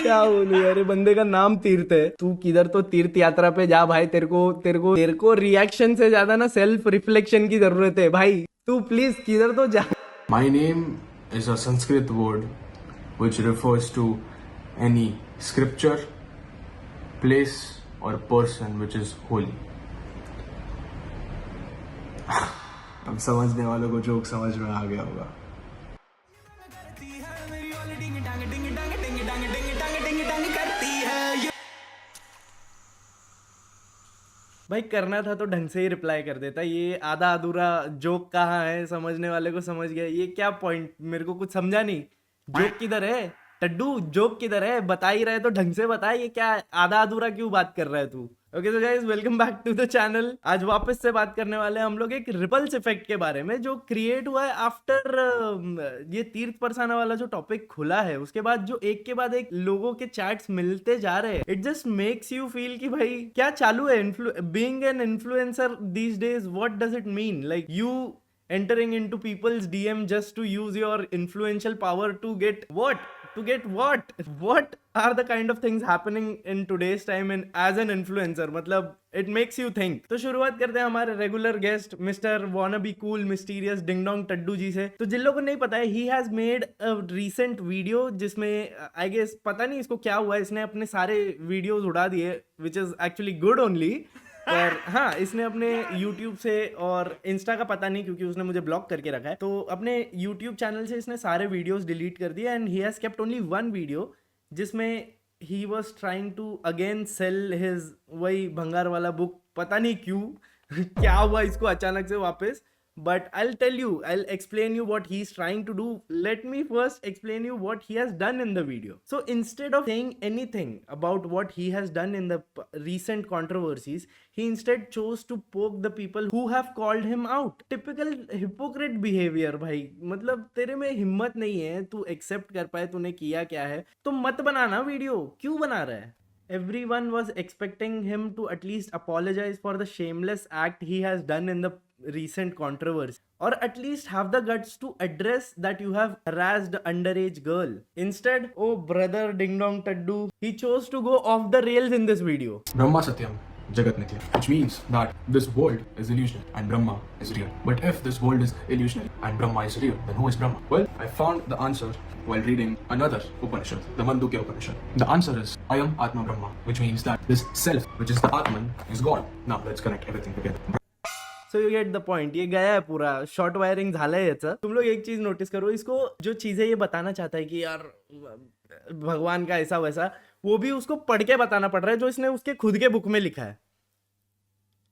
क्या बोलूं यार, ये बंदे का नाम तीर्थ है। तू किधर तो तीर्थ यात्रा पे जा भाई। तेरे को रिएक्शन से ज्यादा ना सेल्फ रिफ्लेक्शन की जरूरत है भाई। तू प्लीज किधर तो जा। My name is a Sanskrit word which refers to any scripture, place, or person which is holy. अब समझने वालों को जोक समझ में आ गया होगा। भाई करना था तो ढंग से ही रिप्लाई कर देता। ये आधा अधूरा जोक कहाँ है, समझने वाले को समझ गया। ये क्या पॉइंट, मेरे को कुछ समझा नहीं। जोक किधर है टड्डू? जोक किधर है? बता ही रहे तो ढंग से बता। ये क्या आधा अधूरा क्यों बात कर रहा है तू? Okay so guys, welcome back to the channel. आज वापस से बात करने वाले हैं हम लोग एक रिपल्स इफेक्ट के बारे में, जो क्रिएट हुआ है आफ्टर ये तीर्थ परसाना वाला जो टॉपिक खुला है। उसके बाद जो एक के बाद एक लोगों के चैट्स मिलते जा रहे हैं, it just makes you feel कि भाई क्या चालू है। Being an influencer these days, what does it mean? Like you entering into people's DM just to use your influential power to get what? To get what? What are the kind of things happening in today's time in as an influencer? मतलब it makes you think। तो शुरुआत करते हैं हमारे regular guest mister wannabe cool mysterious ding dong Taddu ji से। तो जिन लोगों को नहीं पता है, he has made a recent video जिसमें आई गेस पता नहीं इसको क्या हुआ है, इसने अपने सारे वीडियोस उड़ा दिए, which is actually good only। पर हाँ, इसने अपने YouTube से और इंस्टा का पता नहीं क्योंकि उसने मुझे ब्लॉक करके रखा है, तो अपने YouTube चैनल से इसने सारे वीडियोस डिलीट कर दिए and he has kept only one video जिसमें he was trying to again sell his वही भंगार वाला बुक। पता नहीं क्यों क्या हुआ इसको अचानक से वापस। But I'll explain you what he's trying to do. Let me first explain you what he has done in the video. So instead of saying anything about what he has done in the recent controversies, he instead chose to poke the people who have called him out. Typical hypocrite behavior भाई। मतलब तेरे में हिम्मत नहीं है, तू accept कर पाए तूने किया क्या है, तो मत बनाना वीडियो। क्यों बना रहा है? Everyone was expecting him to at least apologize for the shameless act he has done in the recent controversy, or at least have the guts to address that you have harassed underage girl. Instead, oh brother ding dong taddu, he chose to go off the rails in this video. Brahma Satyam, Jagat Nitya, which means that this world is illusionary and Brahma is real. But if this world is illusionary and Brahma is real, then who is Brahma? Well, I found the answer while reading another Upanishad, the Mandukya Upanishad. The answer is I am Atma Brahma, which means that this self, which is the Atman, is God. Now let's connect everything together. So you get the point. ये गया है पूरा, short wiring झाला है याचं। तुम लोग एक चीज नोटिस करो, इसको जो चीजें ये बताना चाहता है कि यार भगवान का ऐसा वैसा, वो भी उसको पढ़ के बताना पड़ रहा है जो इसने उसके खुद के बुक में लिखा है।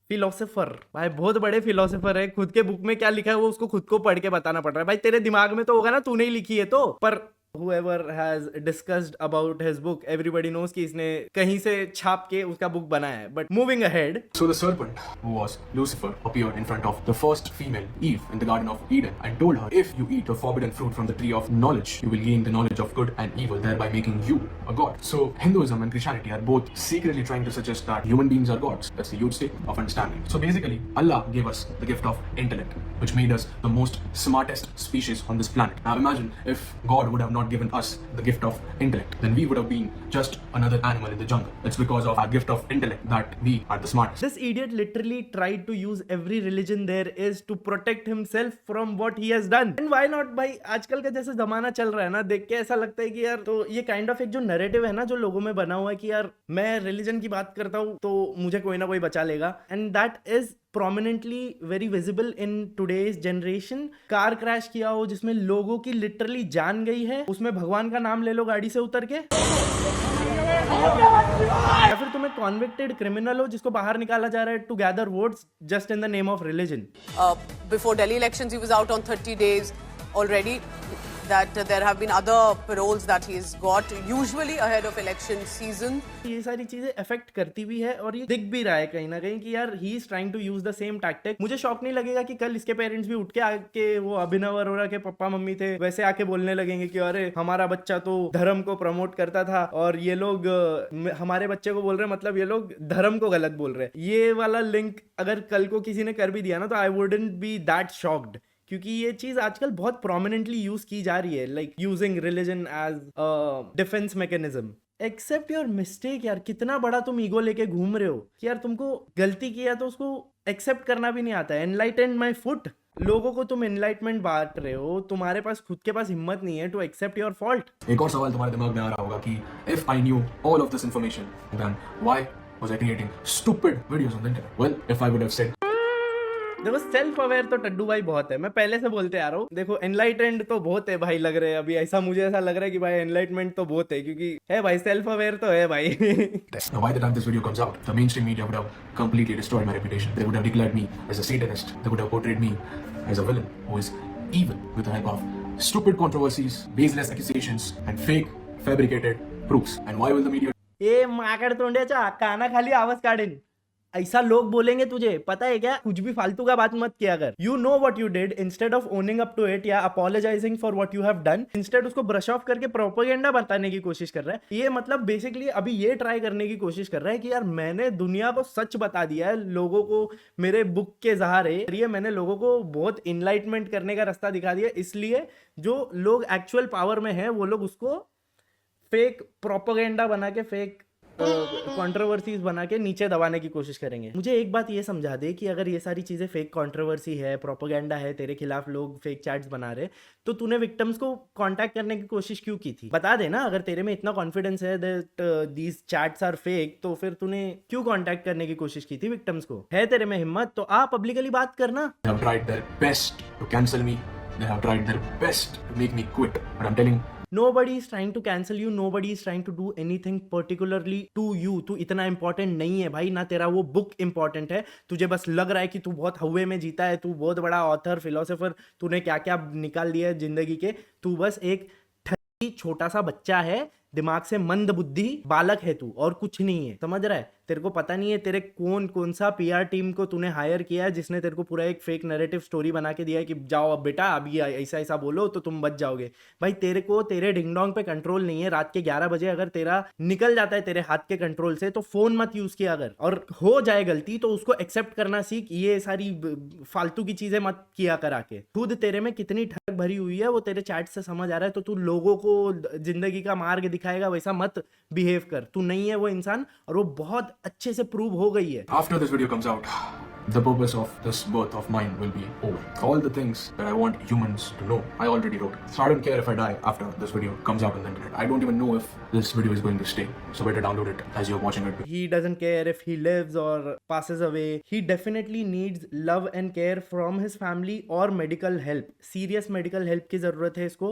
फिलोसोफर भाई, बहुत बड़े फिलोसोफर है, खुद के बुक में क्या लिखा है वो उसको खुद को पढ़ के बताना पड़ रहा है। भाई तेरे दिमाग में तो होगा ना, तूने ही लिखी है तो। पर whoever has discussed about his book, everybody knows कि इसने कहीं से छाप के उसका बुक बनाया है। But moving ahead, So the serpent, who was Lucifer, appeared in front of the first female, Eve, in the Garden of Eden and told her, if you eat the forbidden fruit from the tree of knowledge, you will gain the knowledge of good and evil, thereby making you a god. So Hinduism and Christianity are both secretly trying to suggest that human beings are gods. That's the huge state of understanding. So basically, Allah gave us the gift of intellect, which made us the most smartest species on this planet. Now imagine if God would have not given us the gift of intellect, then we would have been just another animal in the jungle. It's because of our gift of intellect that we are the smartest. this idiot literally tried to use every religion there is to protect himself from what he has done. And why not भाई? आजकल का जैसे जमाना चल रहा है ना, देख के ऐसा लगता है कि यार, तो ये काइंड ऑफ एक जो नैरेटिव है ना जो लोगों में बना हुआ है कि यार मैं रिलीजन की बात करता हूँ तो मुझे कोई ना कोई बचा लेगा। And that is prominently very visible in today's generation। Car crash किया हो जिसमें लोगों की लिटरली जान गई है, उसमें भगवान का नाम ले लो गाड़ी से उतर के। या फिर तुम एक कॉन्विक्टेड क्रिमिनल हो जिसको बाहर निकाला जा रहा है to gather votes just in the name of religion. Before Delhi elections, he was out on 30 days already. That there have been other paroles that he's got, usually ahead of election season. ये सारी चीजें affect करती भी है और ये दिख भी रहा है कहीं ना कहीं कि यार he is trying to use the same tactic. मुझे शौक नहीं लगेगा कि कल इसके पेरेंट्स भी उठ के आके, वो अभिनव अरोरा के पापा मम्मी थे वैसे आके बोलने लगेंगे कि अरे हमारा बच्चा तो धर्म को प्रमोट करता था और ये लोग हमारे बच्चे को बोल रहे हैं, मतलब ये लोग धर्म को गलत बोल रहे हैं। ये वाला लिंक अगर कल को किसी ने कर भी दिया ना तो I wouldn't be that shocked, क्योंकि ये चीज आजकल बहुत प्रोमिनेंटली यूज की जा रही है, like using religion as defence mechanism. Except your mistake यार, कितना बड़ा तुम ईगो लेके घूम रहे हो कि यार तुमको गलती किया तो उसको एक्सेप्ट करना भी नहीं आता है। एनलाइटेंड माय फुट, लोगों को तुम एनलाइटमेंट बांट रहे हो, तुम्हारे पास खुद के पास हिम्मत नहीं है टू एक्सेप्ट योर फॉल्ट। एक और सवाल तुम्हारे दिमाग में आ रहा होगा कि if I knew all of this information, then why was I creating stupid videos on the internet? Well, if I would have said देखो सेल्फ अवेयर तो टड्डू भाई बहुत है, मैं पहले से बोलते आ रहा हूँ। देखो एनलाइटेंड तो बहुत है भाई, लग रहे हैं अभी ऐसा, मुझे ऐसा लग रहा है कि भाई एनलाइटमेंट तो बहुत है, क्योंकि है भाई सेल्फ अवेयर तो है भाई। now by the time this video comes out, the mainstream media would have completely destroyed my reputation. They would have declared me as a Satanist. They would have portrayed me as a villain who is evil with the help of stupid controversies, baseless accusations, and fake fabricated proofs. And why will the media ए माकड तोंड्याच्या काना खाली आवाज काढेन, ऐसा लोग बोलेंगे तुझे, पता है क्या? कुछ भी फालतू का बात मत किया कर। You know what you did, instead of owning up to it या apologizing for what you have done, instead उसको ब्रश ऑफ करके प्रोपेगेंडा बताने की कोशिश कर रहा है। ये मतलब बेसिकली अभी ये ट्राई करने की कोशिश कर रहा है कि यार मैंने दुनिया को सच बता दिया है, लोगों को मेरे बुक के सहारे मैंने लोगों को बहुत इनलाइटमेंट करने का रास्ता दिखा दिया, इसलिए जो लोग एक्चुअल पावर में है वो लोग उसको फेक प्रोपेगेंडा बना के, फेक कंट्रोवर्सीज बना के नीचे दबाने की कोशिश करेंगे। मुझे एक बात ये समझा दे कि अगर ये सारी चीजें फेक कंट्रोवर्सी है, प्रोपेगेंडा है, तेरे खिलाफ लोग फेक चैट्स बना रहे, तो तूने विक्टिम्स को कांटेक्ट करने की कोशिश क्यों की थी? बता दे ना, अगर तेरे में इतना कॉन्फिडेंस है that these chats are fake, तो फिर तूने क्यों कांटेक्ट करने की कोशिश की थी विक्टिम्स को? है तेरे में हिम्मत तो आप पब्लिकली बात करना। have tried their best to cancel me? They have tried their best to make me quit. But I'm telling Nobody is trying to cancel you, nobody is trying to do anything particularly to you. तू इतना important नहीं है भाई, ना तेरा वो book important है, तुझे बस लग रहा है कि तू बहुत हवे में जीता है, तू बहुत बड़ा ऑथर, फिलोसोफर, तूने क्या क्या निकाल दिया है जिंदगी के। तू बस एक छोटा सा बच्चा है, दिमाग से मंद बुद्धि बालक है तू, और कुछ नहीं है, समझ रहा है? तेरे को पता नहीं है तेरे कौन सा पीआर टीम को तूने हायर किया है जिसने तेरे को पूरा एक फेक नैरेटिव स्टोरी बना के दिया है कि जाओ अब बेटा अभी ऐसा ऐसा बोलो तो तुम बच जाओगे। भाई तेरे को तेरे डिंगडोंग पे कंट्रोल नहीं है। रात के 11 बजे अगर तेरा निकल जाता है तेरे हाथ के कंट्रोल से तो फोन मत यूज किया अगर, और हो जाए गलती तो उसको एक्सेप्ट करना सीख। ये सारी फालतू की चीजें मत किया करा के। खुद तेरे में कितनी ठग भरी हुई है वो तेरे चैट से समझ आ रहा है, तो तू लोगों को जिंदगी का मार्ग दिखाएगा वैसा मत बिहेव कर। तू नहीं है वो इंसान, और वो बहुत अच्छे से प्रूव हो गई है। after this video comes out, the purpose of this birth of mine will be over. All the things that I want humans to know, I already wrote. So I don't care if I die after this video comes out on the internet. I don't even know if this video is going to stay. So better download it as you're watching it. He doesn't care if he lives or passes away. He definitely needs love and care from his family or medical help. Serious medical help की जरूरत है इसको।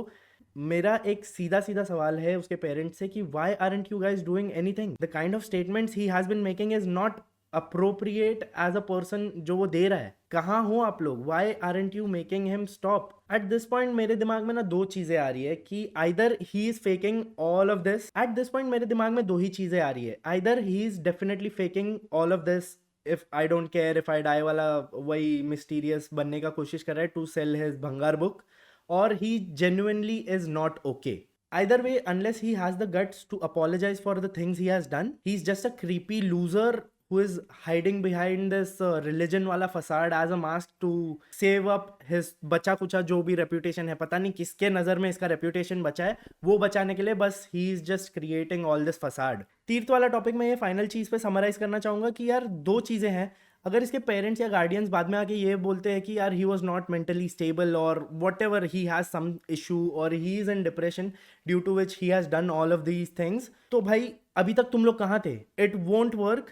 मेरा एक सीधा सीधा सवाल है उसके पेरेंट्स से कि why aren't you guys doing anything? The kind of statements he has been making is not appropriate as a person जो वो दे रहा है। कहाँ हो आप लोग? Why aren't you making him stop? At this point मेरे दिमाग में ना दो चीजें आ रही है कि either he is faking all of this. At this point मेरे दिमाग में दो ही चीजें आ रही है, either he is definitely faking all of this, if I don't care if I die वाला वही mysterious बनने का कोशिश कर रहा है to sell his भंगार book, or he genuinely is not okay. Either way, unless he has the guts to apologize for the things he has done, he's just a creepy loser who is hiding behind this religion wala facade as a mask to save up his बचा कुचा जो भी reputation है। पता नहीं किसके नज़र में इसका reputation बचा है, वो बचाने के लिए बस he is just creating all this facade। तीर्थ वाला टॉपिक में ये फाइनल चीज़ पे समराइज करना चाहूँगा कि यार दो चीज़ें हैं। अगर इसके पेरेंट्स या गार्डियंस बाद में आके ये बोलते हैं कि यार he was not mentally stable और whatever he has some issue और he is in depression due to which he has done all of these things, तो भाई अभी तक तुम लोग कहाँ थे? It won't work,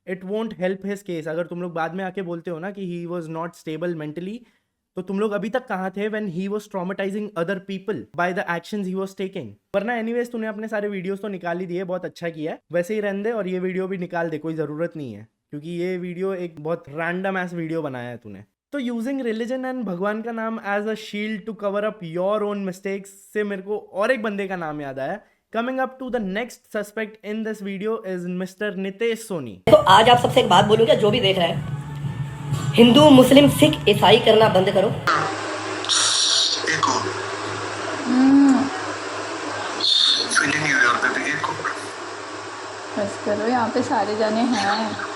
it won't help his case. अगर तुम लोग बाद में आके बोलते हो ना कि ही वॉज नॉट स्टेबल मेंटली, तो तुम लोग अभी तक कहाँ थे when he was traumatising other people by the actions he was taking? वरना एनीवेज तूने अपने सारे वीडियोस तो निकाल ही दिए, बहुत अच्छा किया है, वैसे ही रहने दे और ये वीडियो भी निकाल दे, कोई ज़रूरत नहीं है, क्योंकि ये वीडियो एक बहुत रैंडम एस वीडियो बनाया है तूने। तो यूजिंग रिलीजन एंड भगवान का नाम as a shield to cover up your own mistakes से मेरे को और एक बंदे का नाम याद आया। Coming up to the next suspect in this video is mister Nitesh Soni. तो आज आप सबसे एक बात बोलूंगा, जो भी देख रहे हैं, हिंदू मुस्लिम सिख ईसाई करना बंद करो। बस करो, यहाँ पे सारे जाने हैं।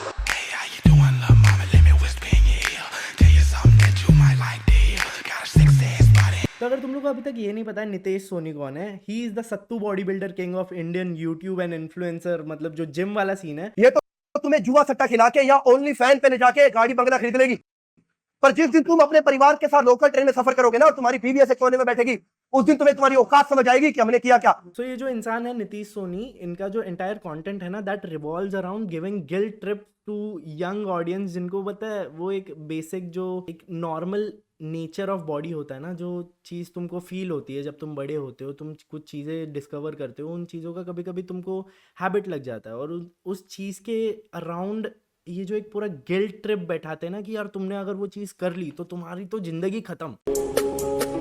तो अगर अगर तुम लोग को अभी तक ये नहीं पता है नितेश सोनी कौन है, he is the sattu body builder king of Indian YouTube and influencer, मतलब जो जिम वाला सीन है। ये तो तुम्हें जुआ सट्टा खिला के या ओनली फैन पे ले जाके गाड़ी बंगला खरीद लेगी, पर जिस दिन तुम अपने परिवार के साथ लोकल ट्रेन में सफर करोगे ना और तुम्हारी बीवी ऐसे कोने में बैठेगी, उस दिन तुम्हें तुम्हारी औकात समझ आएगी कि हमने किया क्या। सो ये जो इंसान है नीतीश सोनी, इनका जो एंटायर कंटेंट है ना, that revolves around giving guilt trip to young audience, जिनको पता है वो एक बेसिक जो एक नॉर्मल नेचर ऑफ बॉडी होता है ना, जो चीज़ तुमको फील होती है जब तुम बड़े होते हो, तुम कुछ चीज़ें डिस्कवर करते हो, उन चीज़ों का कभी कभी तुमको हैबिट लग जाता है, और उस चीज़ के अराउंड ये जो एक पूरा गिल्ट ट्रिप बैठाते हैं ना कि यार तुमने अगर वो चीज़ कर ली तो तुम्हारी तो जिंदगी खत्म।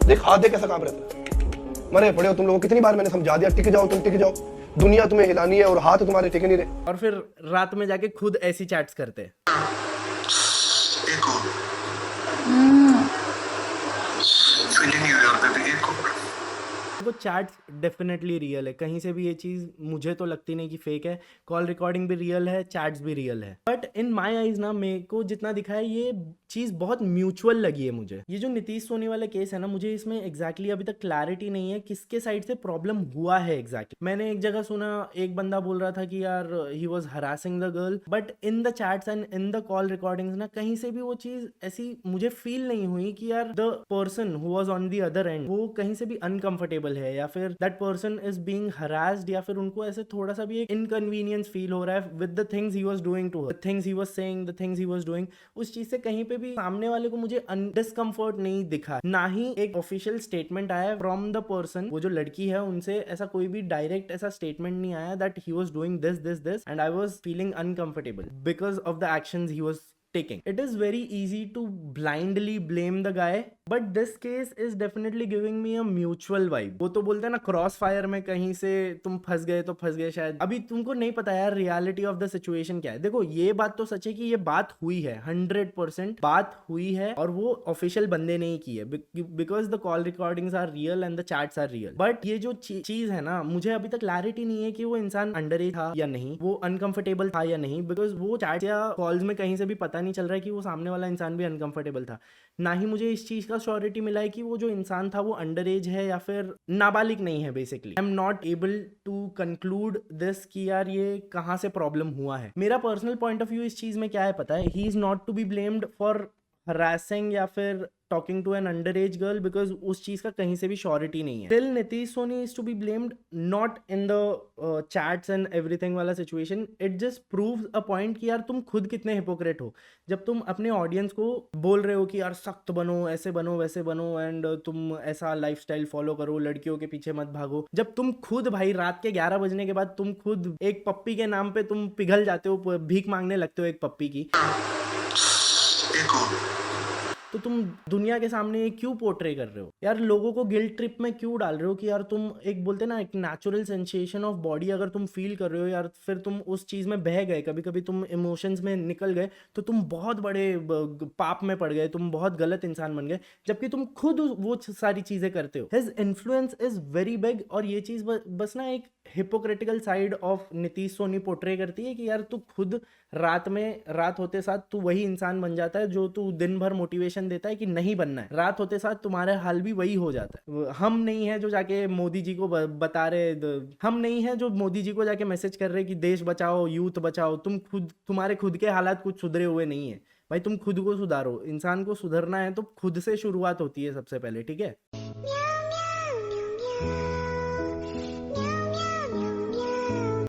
देख हाथ दे कैसा काम रहता है, मरे पड़े हो तुम लोगों, कितनी बार मैंने समझा दिया टिक जाओ, तुम टिक जाओ, दुनिया तुम्हें हिलानी है और हाथ तुम्हारे टिके नहीं रहे। और फिर रात में जाके खुद ऐसी चैट्स करते हैं। वो चैट्स डेफिनेटली रियल है, कहीं से भी ये चीज़ मुझे तो लगती नहीं कि फेक है। कॉल रिकॉर्डिंग भी रियल है, चैट्स भी रियल है, बट इन माय आइज ना मेरे को जितना दिखा है ये चीज़ बहुत म्यूचुअल लगी है मुझे। ये जो नीतीश सोनी वाला केस है ना, मुझे इसमें एग्जैक्टली अभी तक क्लैरिटी नहीं है किसके साइड से प्रॉब्लम हुआ है एग्जैक्टली। मैंने एक जगह सुना, एक बंदा बोल रहा था कि यार he was harassing the girl, but in the chats and in the call recordings ना कहीं से भी वो चीज़ ऐसी मुझे फील नहीं हुई कि यार the person who was on the other and वो कहीं से भी अनकंफर्टेबल है, या फिर that person is being harassed, या फिर उनको ऐसे थोड़ा सा भी एक इनकन्वीनियंस फील हो रहा है with the things he was doing to her, the things he was saying, the things he was doing. उस चीज से कहीं पे भी सामने वाले को मुझे डिस्कम्फर्ट नहीं दिखा, ना ही एक ऑफिशियल स्टेटमेंट आया फ्रॉम द पर्सन, वो जो लड़की है उनसे ऐसा कोई भी डायरेक्ट ऐसा स्टेटमेंट नहीं आया that he was doing this and I was feeling uncomfortable because of the actions he was taking. It is very easy to blindly blame the guy, but this case is definitely giving me a mutual vibe. वो तो बोलते हैं ना cross fire में कहीं से तुम फंस गए तो फंस गए शायद। अभी तुमको नहीं पता यार रियलिटी ऑफ द सिचुएशन क्या है। देखो ये बात तो सच है कि ये बात हुई है, 100% बात हुई है, और वो ऑफिशियल बंदे ने ही की है, because the call recordings are real and the chats are real. But ये जो चीज है ना, मुझे अभी तक क्लैरिटी नहीं है कि वो इंसान अंडर एज था या नहीं, वो अनकंफर्टेबल था या नहीं, बिकॉज वो चैट या कॉल्स में कहीं से भी पता नहीं चल रहा है कि वो सामने वाला इंसान भी अनकंफर्टेबल था। ना ही मुझे इस चीज का श्योरिटी मिला है कि वो जो इंसान था वो अंडर एज है या फिर नाबालिग नहीं है। Basically I am not able to conclude this कि यार ये कहाँ से प्रॉब्लम हुआ है। मेरा पर्सनल पॉइंट ऑफ व्यू इस चीज में क्या है पता है, he is not to be blamed for harassing या फिर talking to an under age girl, because उस चीज का कहीं से भी श्योरिटी नहीं है। Till Nitish Soni is to be blamed not in the chats and everything वाला सिचुएशन। It just proves a point कि यार तुम खुद कितने हिपोक्रेट हो जब तुम अपने ऑडियंस को बोल रहे हो कि यार सख्त बनो, ऐसे बनो, वैसे बनो, एंड तुम ऐसा लाइफस्टाइल फॉलो करो, लड़कियों के पीछे मत भागो, जब तुम खुद भाई रात के 11 बजने के बाद तुम खुद एक पप्पी के नाम पे तुम पिघल जाते हो, भीख मांगने लगते हो एक पप्पी की, तो तुम दुनिया के सामने ये क्यों पोर्ट्रे कर रहे हो यार? लोगों को गिल्ट ट्रिप में क्यों डाल रहे हो कि यार तुम एक बोलते ना एक नेचुरल सेंसेशन ऑफ बॉडी अगर तुम फील कर रहे हो यार, फिर तुम उस चीज में बह गए, कभी कभी तुम इमोशंस में निकल गए, तो तुम बहुत बड़े पाप में पड़ गए, तुम बहुत गलत इंसान बन गए, जबकि तुम खुद वो सारी चीजें करते हो। His influence is very big, और ये चीज बस ना एक hypocritical side of Nitish Soni portray करती है कि यार तू खुद रात होते साथ तू वही इंसान बन जाता है जो तू दिन भर मोटिवेशन देता है कि नहीं बनना है, रात होते साथ तुम्हारे हाल भी वही हो जाता है। हम नहीं है जो जाके मोदी जी को बता रहे, हम नहीं है जो मोदी जी को जाके मैसेज कर रहे कि देश बचाओ, यूथ बचाओ, तुम्हारे खुद के हालात कुछ सुधरे हुए नहीं है भाई, तुम खुद को सुधारो। इंसान को सुधरना है तो खुद से शुरुआत होती है सबसे पहले, ठीक है?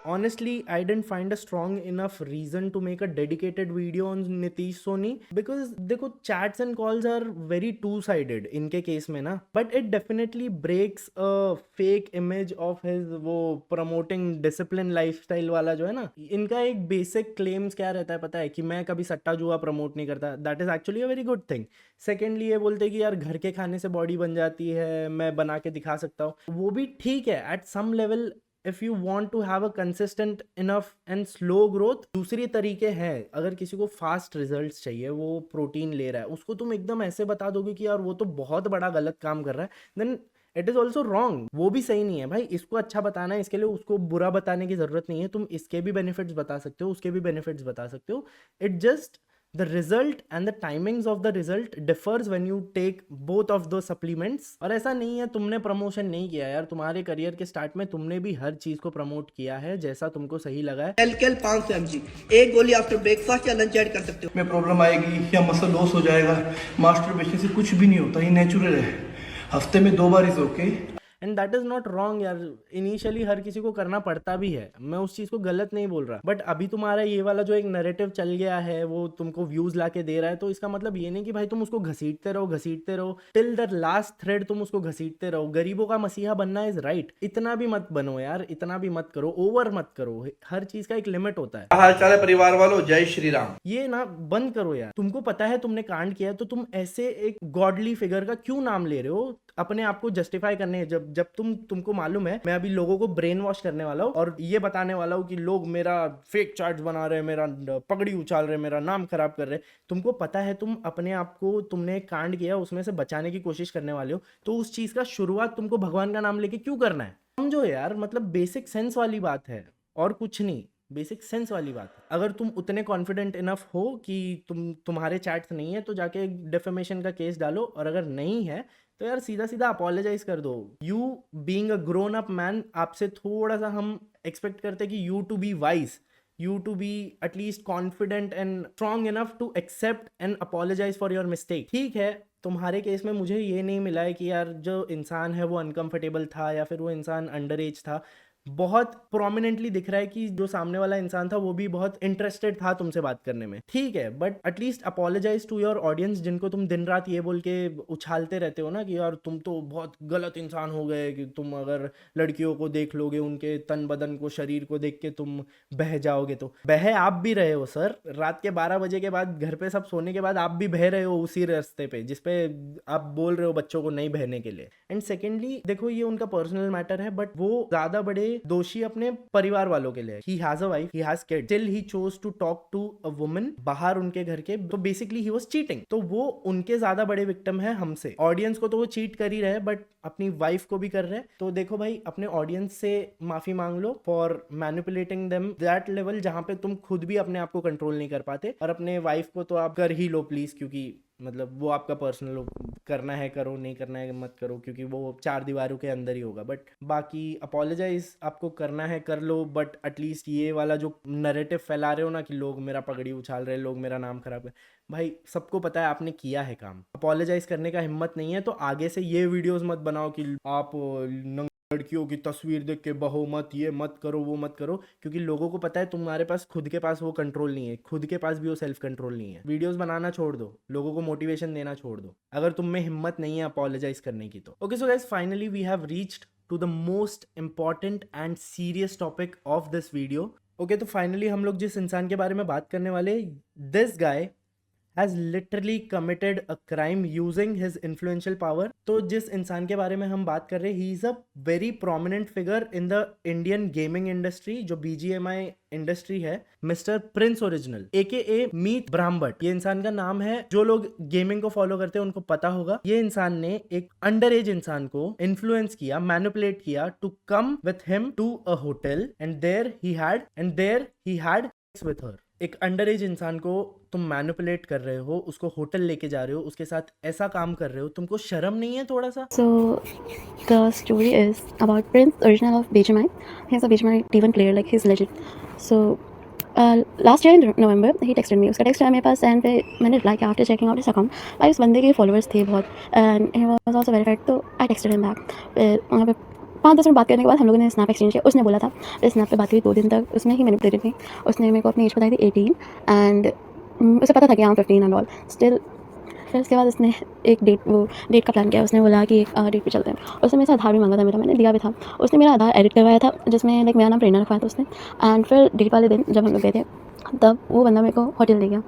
Honestly, I didn't find a strong enough reason to make a dedicated video on Nitish Soni because देखो chats and calls are very two-sided इनके केस में ना, but it definitely breaks a fake image of his वो promoting discipline lifestyle वाला जो है ना। इनका एक basic claims क्या रहता है पता है कि मैं कभी सट्टा जुआ प्रमोट नहीं करता, that is actually a very good thing। Secondly ये बोलते हैं कि यार घर के खाने से बॉडी बन जाती है, मैं बना के दिखा सकता हूँ, वो भी ठीक है at some level। If you want to have a consistent enough and slow growth, दूसरी तरीके हैं। अगर किसी को फास्ट रिजल्ट्स चाहिए, वो प्रोटीन ले रहा है, उसको तुम एकदम ऐसे बता दोगे कि यार वो तो बहुत बड़ा गलत काम कर रहा है, then it is also wrong, वो भी सही नहीं है भाई। इसको अच्छा बताना है, इसके लिए उसको बुरा बताने की जरूरत नहीं है। तुम इसके भी बेनिफिट्स बता सकते हो, उसके भी बेनिफिट्स बता सकते हो। It just the result and the timings of the result differs when you take both of those supplements. और ऐसा नहीं है तुमने प्रमोशन नहीं किया यार, तुम्हारे करियर के स्टार्ट में तुमने भी हर चीज को प्रमोट किया है जैसा तुमको सही लगा है। एलकेल 500 mg, एक गोली आफ्टर ब्रेकफास्ट या लंच ऐड कर सकते हो। में प्रॉब्लम आएगी या मसल लॉस हो जाएगा, मास्टरबेशन से कुछ भी नहीं होता, ये नेचुरल है, हफ्ते में 2 bar is okay. And that is not wrong यार, इनिशियली हर किसी को करना पड़ता भी है, मैं उस चीज को गलत नहीं बोल रहा, बट अभी तुम्हारा ये वाला जो एक नैरेटिव चल गया है वो तुमको व्यूज लाके दे रहा है, तो इसका मतलब ये नहीं कि भाई तुम उसको घसीटते रहो टिल द लास्ट थ्रेड, तुम उसको घसीटते रहो। गरीबों का मसीहा बनना इज राइट, इतना भी मत बनो यार, इतना भी मत करो, ओवर मत करो, हर चीज का एक लिमिट होता है। हाल चाल है परिवार वालों, जय श्री राम। ये ना बंद करो यार, तुमको पता है तुमने कांड किया तो तुम ऐसे एक गॉडली फिगर का क्यों नाम ले रहे हो अपने आप को जस्टिफाई करने। जब तुमको मालूम है मैं अभी लोगों को ब्रेन वॉश करने वाला हूँ और ये बताने वाला हूँ कि लोग मेरा फेक चार्ट्स बना रहे हैं, मेरा पगड़ी उछाल रहे हैं, मेरा नाम खराब कर रहे हैं, तुमको पता है तुम अपने आप को, तुमने एक कांड किया उसमें से बचाने की कोशिश करने वाले हो, तो उस चीज का शुरुआत तुमको भगवान का नाम लेके क्यों करना है? समझो यार, मतलब बेसिक सेंस वाली बात है और कुछ नहीं, बेसिक सेंस वाली बात है। अगर तुम उतने कॉन्फिडेंट इनफ हो कि तुम्हारे चैट्स नहीं है तो जाके डिफेमेशन का केस डालो, और अगर नहीं है तो यार सीधा सीधा अपोलोजाइज कर दो। You being a grown up man, आपसे थोड़ा सा हम एक्सपेक्ट करते कि you to be wise, you to be at least confident and strong enough to accept and apologize for your mistake। ठीक है, तुम्हारे केस में मुझे ये नहीं मिला है कि यार जो इंसान है वो अनकंफर्टेबल था या फिर वो इंसान अंडर एज था, बहुत प्रोमिनेंटली दिख रहा है कि जो सामने वाला इंसान था वो भी बहुत इंटरेस्टेड था तुमसे बात करने में, ठीक है, but at least apologise to your audience जिनको तुम दिन रात ये बोल के उछालते रहते हो ना कि यार तुम तो बहुत गलत इंसान हो गए, कि तुम अगर लड़कियों को देख लोगे, उनके तन बदन को, शरीर को देख के तुम बह जाओगे। तो बह आप भी रहे हो सर, रात के 12 बजे के बाद घर पे सब सोने के बाद आप भी बह रहे हो उसी रास्ते पे जिसपे आप बोल रहे हो बच्चों को नहीं बहने के लिए। एंड सेकेंडली देखो, ये उनका पर्सनल मैटर है, बट वो ज्यादा बड़े दोषी अपने परिवार वालों के लिए। He has a wife, he has kid, till he chose to talk to a woman बाहर उनके घर के, तो बेसिकली ही वाज चीटिंग। तो वो उनके ज्यादा बड़े विक्टिम है हमसे। ऑडियंस को तो वो चीट कर ही रहे, बट अपनी वाइफ को भी कर रहे। तो देखो भाई, अपने ऑडियंस से माफी मांग लो for manipulating them that level जहां पे तुम खुद भी अपने आप को कंट्रोल नहीं कर पाते, और अपने वाइफ को तो आप कर ही लो प्लीज, क्योंकि मतलब वो आपका पर्सनल, करना है करो, नहीं करना है मत करो, क्योंकि वो 4 दीवारों के अंदर ही होगा। बट बाकी अपोलोजाइज आपको करना है कर लो, बट एटलीस्ट ये वाला जो नैरेटिव फैला रहे हो ना कि लोग मेरा पगड़ी उछाल रहे हैं, लोग मेरा नाम खराब है, भाई सबको पता है आपने किया है काम। अपोलोजाइज करने का हिम्मत नहीं है तो आगे से ये वीडियोस मत बनाओ कि आप लड़कियों की तस्वीर देख के बहो मत, ये मत करो, वो मत करो, क्योंकि लोगों को पता है तुम्हारे पास खुद के पास वो कंट्रोल नहीं है, खुद के पास भी वो सेल्फ कंट्रोल नहीं है। वीडियोस बनाना छोड़ दो, लोगों को मोटिवेशन देना छोड़ दो, अगर तुम में हिम्मत नहीं है अपोलोजाइज करने की तो। Okay so guys, finally we have reached to the most important and serious topic of this video. Okay, तो फाइनली हम लोग जिस इंसान के बारे में बात करने वाले, this guy has literally committed a crime using his influential power। तो जिस इंसान के बारे में हम बात कर रहे हैं, he is a very prominent figure in the Indian gaming industry, जो BGMI इंडस्ट्री है, मिस्टर प्रिंस ओरिजिनल AKA मीत ब्राह्मट, ये इंसान का नाम है। जो लोग गेमिंग को फॉलो करते हैं उनको पता होगा। ये इंसान ने एक अंडर एज इंसान को इन्फ्लुएंस किया, मैनिपुलेट किया to come with him to a hotel, and there he had sex with her. एक अंडर एज इंसान को तुम मैनिपुलेट कर रहे हो, उसको होटल लेके जा रहे हो, उसके साथ ऐसा काम कर रहे हो, तुमको शर्म नहीं है थोड़ा सा? So the story is about Prince Original of BGMI. He's a BGMI T1 player, like he's legit. So last year in November he texted me. उसका टेक्स्ट आया मेरे पास एंड फिर मैंने रिप्लाई किया after checking out his account. भाई उस बंदे के फॉलोअर्स थे बहुत and he was also verified, तो आई टेक्स्टेड हिम बैक। फिर वहाँ पे 5-10 मिनट बात करने के बाद हम लोगों ने स्नैप एक्सचेंज किया। उसने बोला था, इस स्नैप पे बात हुई 2 दिन तक, उसने ही मैनिपुलेटेड थी। उसने मेरे को अपनी एज बताई थी 18 एंड उसे पता था कि I am 15 and all still. फिर उसके बाद उसने एक डेट का प्लान किया। उसने बोला कि एक डेट पे चलते हैं। उसने मेरे से आधार भी मांगा था मेरा, मैंने दिया भी था। उसने मेरा आधार एडिट करवाया था जिसमें लाइक मेरा नाम प्रेरणा रखवाया था उसने। एंड फिर डेट वाले दिन जब हम लोग गए थे तब वो बंदा मेरे को होटल ले गया।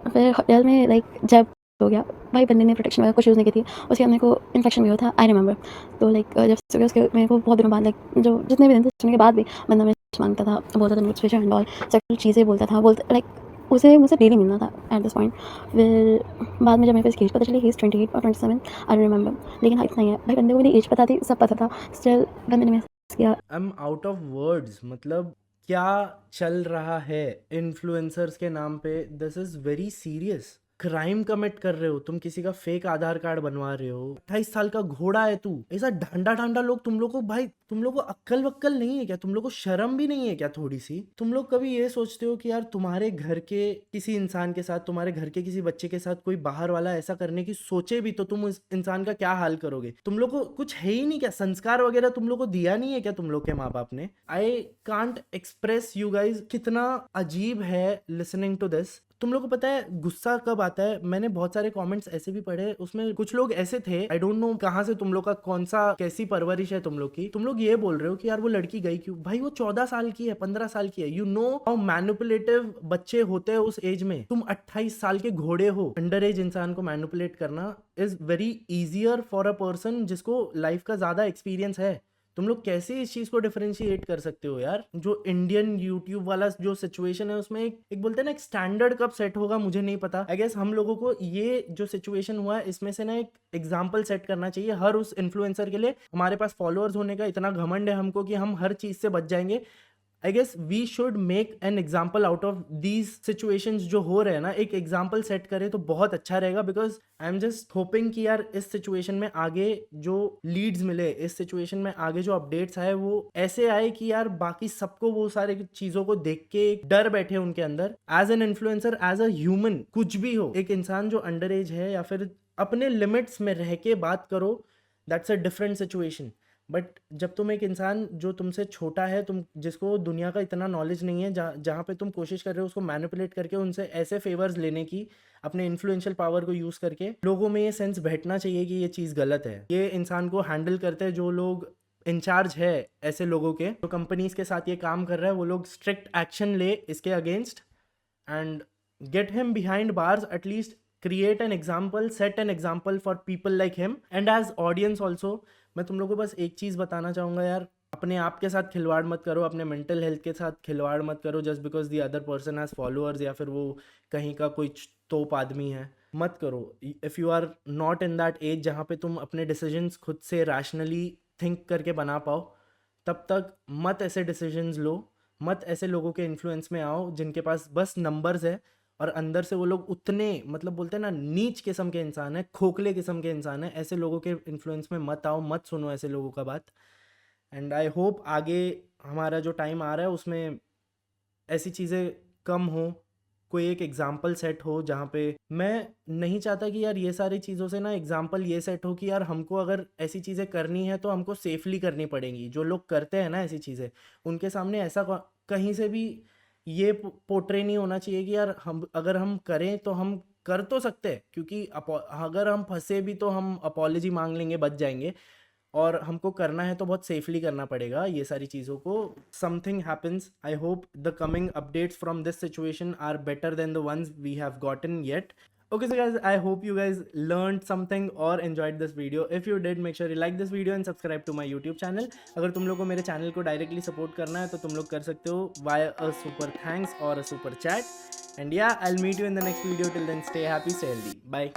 फिर होटल में लाइक जब हो गया, भाई बंदे ने प्रोटेक्शन वगैरह कुछ यूज़ नहीं की थी। उसके बाद मेरे को इन्फेक्शन भी हुआ था, आई रिमेंबर। तो लाइक जब सुबह उसके मेरे को बहुत दिनों बाद लाइक जो जितने भी दिन थे सुनने के बाद भी बंदा मेरे से मांगता था, बोलता था नोट्स एंड ऑल सेक्सुअल चीज़ें बोलता था, लाइक उसे मुझसे डेली मिलना था एट दिस पॉइंट। फिर बाद में जब मेरे पास एज पता चली ही इज़ 28 और 27, आई रिमेंबर। लेकिन हाइट नहीं है भाई, बंदे को मेरी एज पता थी, सब पता था, स्टिल बंदे ने मैसेज किया। I am out of words. मतलब क्या चल रहा है इन्फ्लुएंसर्स के नाम पे, this is very serious. Crime commit कर रहे हो तुम, किसी का फेक आधार कार्ड बनवा रहे हो, 28 साल का घोड़ा है तू, ऐसा ढांडा ढांडा लोग, तुम लोग को भाई, तुम लोग को अक्ल वक्कल नहीं है क्या? तुम लोग को शर्म भी नहीं है क्या थोड़ी सी? तुम लोग कभी ये सोचते हो कि यार तुम्हारे घर के किसी इंसान के साथ, तुम्हारे घर के किसी बच्चे के साथ कोई बाहर वाला ऐसा करने की सोचे भी तो तुम उस इंसान का क्या हाल करोगे? तुम लोग को कुछ है ही नहीं क्या? संस्कार वगैरह तुम लोग को दिया नहीं है क्या तुम लोग के माँ बाप ने? I can't express you guys, कितना अजीब है लिसनिंग टू दिस। तुम लोग को पता है गुस्सा कब आता है? मैंने बहुत सारे कमेंट्स ऐसे भी पढ़े, उसमें कुछ लोग ऐसे थे, आई डोंट नो कहाँ से तुम लोग का कौन सा कैसी परवरिश है तुम लोग की, तुम लोग ये बोल रहे हो कि यार वो लड़की गई क्यों? भाई वो 14 साल की है, 15 साल की है। यू नो हाउ मैनिपुलेटिव बच्चे होते हैं उस एज में। तुम 28 साल के घोड़े हो। अंडर एज इंसान को मैनिपुलेट करना is very easier for a person जिसको लाइफ का ज्यादा एक्सपीरियंस है। तुम लोग कैसे इस चीज को डिफरेंशिएट कर सकते हो यार? जो इंडियन यूट्यूब वाला जो सिचुएशन है उसमें एक बोलते हैं ना, एक स्टैंडर्ड कब सेट होगा मुझे नहीं पता। आई गेस हम लोगों को ये जो सिचुएशन हुआ है इसमें से ना एक एग्जाम्पल सेट करना चाहिए हर उस इन्फ्लुएंसर के लिए। हमारे पास फॉलोअर्स होने का इतना घमंड है हमको कि हम हर चीज से बच जाएंगे। I guess we should make an example out of these situations जो हो रहे हैं ना, एक एग्जाम्पल सेट करें तो बहुत अच्छा रहेगा। Because I am just hoping कि यार इस सिचुएशन में आगे जो लीड्स मिले, इस सिचुएशन में आगे जो अपडेट्स आए वो ऐसे आए कि यार बाकी सबको वो सारे चीजों को देख के एक डर बैठे उनके अंदर। As an influencer, as a human, कुछ भी हो, एक इंसान जो अंडर एज है या फिर अपने लिमिट्स में रह के बात करो, that's a different situation. But जब तुम एक इंसान जो तुमसे छोटा है, तुम जिसको दुनिया का इतना नॉलेज नहीं है, जहाँ पे तुम कोशिश कर रहे हो उसको मैनिपुलेट करके उनसे ऐसे फेवर्स लेने की, अपने इन्फ्लुएंशियल पावर को यूज करके, लोगों में ये सेंस बैठना चाहिए कि ये चीज़ गलत है। ये इंसान को हैंडल करते हैं जो लोग इंचार्ज है ऐसे लोगों के, जो कंपनीज के साथ ये काम कर रहा है, वो लोग स्ट्रिक्ट एक्शन ले इसके against and get him behind bars, at least create an example, set an example for people like him and as audience also। मैं तुम लोगों को बस एक चीज़ बताना चाहूँगा यार, अपने आप के साथ खिलवाड़ मत करो, अपने मेंटल हेल्थ के साथ खिलवाड़ मत करो just because the other person has followers या फिर वो कहीं का कोई तोप आदमी है। मत करो। If you are not in that age जहाँ पे तुम अपने डिसीजंस खुद से रैशनली थिंक करके बना पाओ, तब तक मत ऐसे डिसीजंस लो, मत ऐसे लोगों के इन्फ्लुएंस में आओ जिनके पास बस नंबर्स है और अंदर से वो लोग उतने, मतलब बोलते हैं ना, नीच किस्म के इंसान है, खोखले किस्म के इंसान है। ऐसे लोगों के इन्फ्लुएंस में मत आओ, मत सुनो ऐसे लोगों का बात। एंड आई होप आगे हमारा जो टाइम आ रहा है उसमें ऐसी चीज़ें कम हो, कोई एक एग्जाम्पल सेट हो जहाँ पे, मैं नहीं चाहता कि यार ये सारी चीज़ों से ना एग्जाम्पल ये सेट हो कि यार हमको अगर ऐसी चीज़ें करनी है तो हमको सेफली करनी पड़ेंगी। जो लोग करते हैं ना ऐसी चीज़ें, उनके सामने ऐसा कहीं से भी ये पोर्ट्रे नहीं होना चाहिए कि यार हम अगर हम करें तो हम कर तो सकते हैं, क्योंकि अगर हम फंसे भी तो हम अपॉलॉजी मांग लेंगे, बच जाएंगे, और हमको करना है तो बहुत सेफली करना पड़ेगा ये सारी चीज़ों को। Something happens, I hope the coming updates from this situation are better than the ones we have gotten yet. Okay, so guys, I hope you guys learned something or enjoyed this video. If you did, make sure you like this video and subscribe to my YouTube channel. अगर तुम लोग को मेरे channel को directly support करना है तो तुम लोग कर सकते हो via a super thanks or a super chat. And yeah, I'll meet you in the next video. Till then, stay happy, stay healthy. Bye.